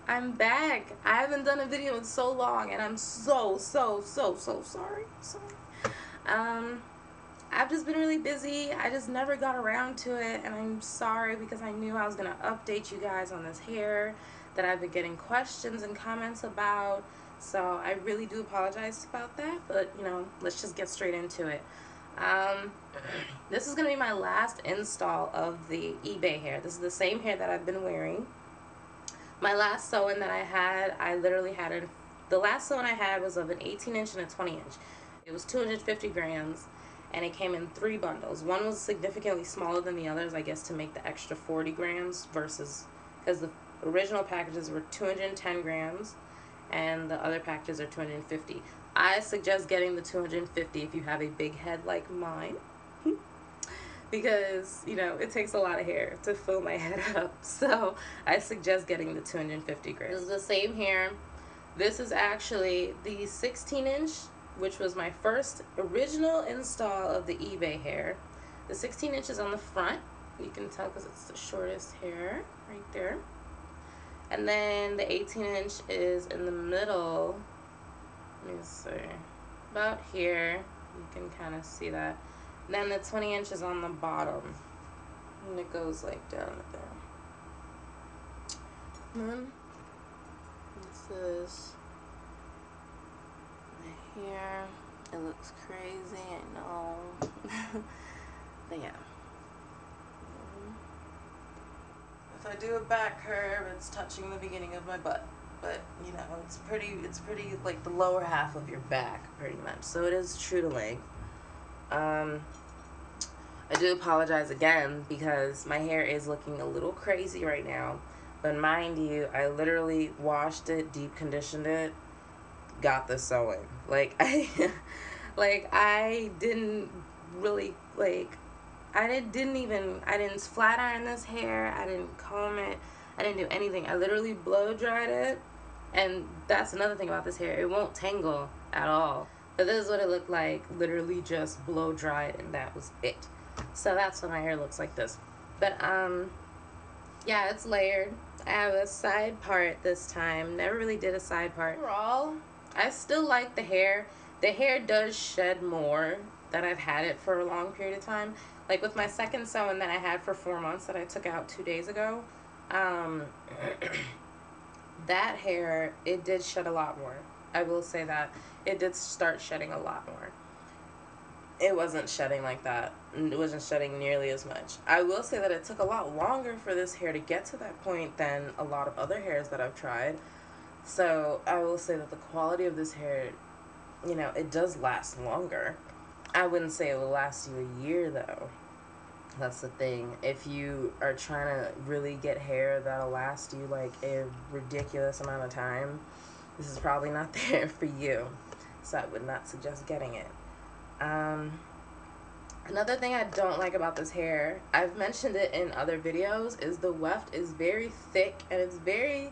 I'm back. I haven't done a video in so long, and I'm so sorry. Um, I've just been really busy. I just never got around to it, and I'm sorry because I knew I was gonna update you guys on this hair that I've been getting questions and comments about. So I really do apologize about that, but you know, let's just get straight into it. This is gonna be my last install of the eBay hair. This is the same hair that I've been wearing. My last sew-in that I had, the last sew-in I had was of an 18-inch and a 20-inch. It was 250 grams, and it came in 3 bundles. One was significantly smaller than the others, I guess, to make the extra 40 grams versus, because the original packages were 210 grams, and the other packages are 250. I suggest getting the 250 if you have a big head like mine. Because, you know, it takes a lot of hair to fill my head up. So I suggest getting the 250 grams. This is the same hair. This is actually the 16-inch, which was my first original install of the eBay hair. The 16-inch is on the front. You can tell because it's the shortest hair right there. And then the 18-inch is in the middle. Let me see. About here. You can kind of see that. Then the 20 inches on the bottom, and it goes like down there. And then this is the hair. It looks crazy, I know. But yeah. If I do a back curve, it's touching the beginning of my butt. But you know, it's pretty like the lower half of your back, pretty much. So it is true to length. I do apologize again because my hair is looking a little crazy right now, but mind you, I literally washed it, deep conditioned it, got the sew-in. Like I didn't really I didn't flat iron this hair, I didn't comb it, I didn't do anything. I literally blow dried it, and that's another thing about this hair, it won't tangle at all. But this is what it looked like, literally just blow dried, and that was it. So that's what my hair looks like this. But yeah, it's layered. I have a side part this time. Never really did a side part. Overall, I still like the hair. The hair does shed more that I've had it for a long period of time. Like with my second sew-in that I had for 4 months that I took out 2 days ago, that hair, it did shed a lot more. I will say that. It did start shedding a lot more. It wasn't shedding like that. It wasn't shedding nearly as much. I will say that it took a lot longer for this hair to get to that point than a lot of other hairs that I've tried. So I will say that the quality of this hair, you know, it does last longer. I wouldn't say it will last you a year though. That's the thing. If you are trying to really get hair that'll last you like a ridiculous amount of time, this is probably not the hair for you. So I would not suggest getting it. Another thing I don't like about this hair, I've mentioned it in other videos, is the weft is very thick, and it's very,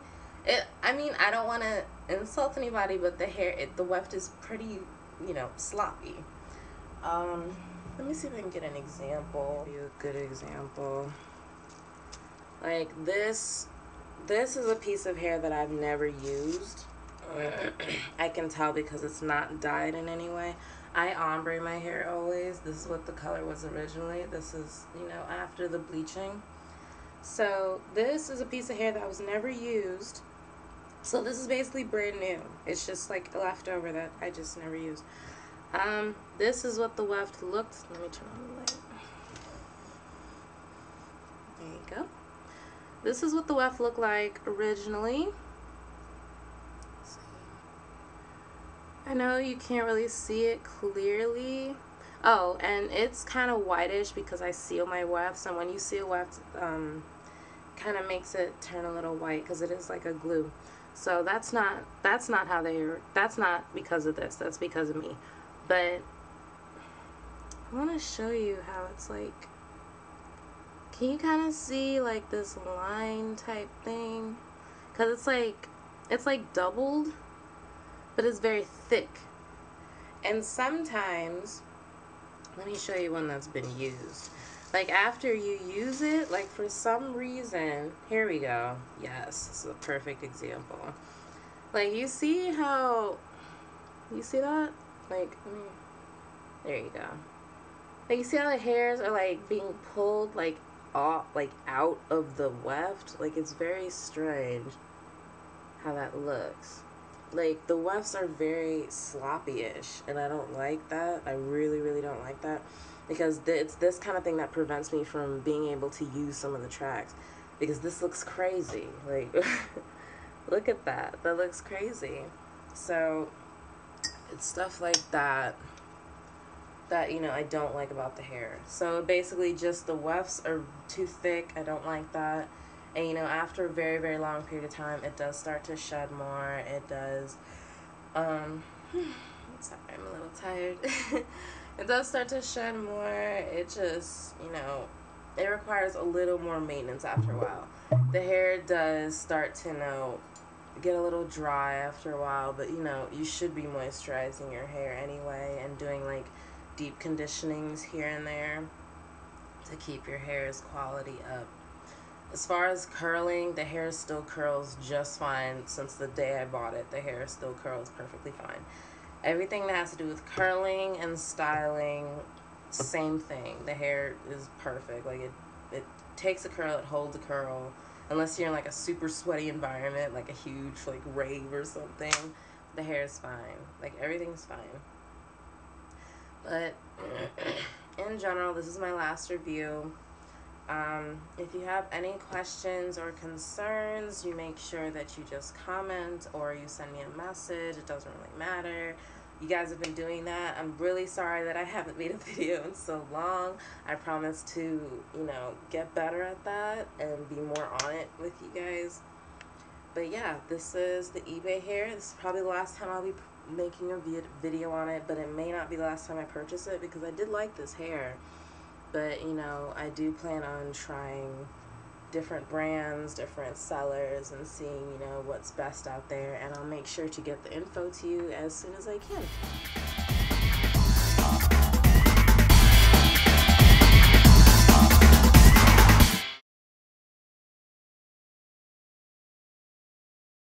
I mean, I don't want to insult anybody, but the hair, the weft is pretty, you know, sloppy. Let me see if I can get an example. A good example. Like this is a piece of hair that I've never used. I can tell because it's not dyed in any way. I ombre my hair always. This is what the color was originally. This is, you know, after the bleaching. So this is a piece of hair that was never used. So this is basically brand new. It's just like a leftover that I just never used. This is what the weft looked. Let me turn on the light. There you go. This is what the weft looked like originally. I know you can't really see it clearly. Oh, and it's kind of whitish because I seal my wefts, and when you seal wefts, kind of makes it turn a little white because it is like a glue. So that's not how that's not because of this. That's because of me. But I want to show you how it's like. Can you kind of see like this line type thing? Because it's like doubled, but it's very thick. And sometimes, let me show you one that's been used. like after you use it, like for some reason, here we go. Yes, this is a perfect example. Like you see how, you see that? Like, there you go. Like you see how the hairs are like being pulled like off, like out of the weft? Like it's very strange how that looks. Like the wefts are very sloppy-ish, and I don't like that. I really, really don't like that, because it's this kind of thing that prevents me from being able to use some of the tracks, because this looks crazy. Like, look at that. That looks crazy. So it's stuff like that that, you know, I don't like about the hair. So basically just the wefts are too thick. I don't like that. And, you know, after a very, very long period of time, it does start to shed more. It does, sorry, I'm a little tired. It does start to shed more. It just, you know, it requires a little more maintenance after a while. The hair does start to, you know, get a little dry after a while, but, you know, you should be moisturizing your hair anyway and doing, like, deep conditionings here and there to keep your hair's quality up. As far as curling, the hair still curls just fine. Since the day I bought it, the hair still curls perfectly fine. Everything that has to do with curling and styling, same thing. The hair is perfect. Like it takes a curl, it holds a curl. Unless you're in like a super sweaty environment, like a huge like rave or something, the hair is fine. Like everything's fine. But in general, this is my last review. If you have any questions or concerns, you make sure that you just comment or you send me a message. It doesn't really matter. You guys have been doing that. I'm really sorry that I haven't made a video in so long. I promise to, you know, get better at that and be more on it with you guys. But yeah, this is the eBay hair. This is probably the last time I'll be making a video on it, but it may not be the last time I purchase it, because I did like this hair. But, you know, I do plan on trying different brands, different sellers, and seeing, you know, what's best out there. And I'll make sure to get the info to you as soon as I can.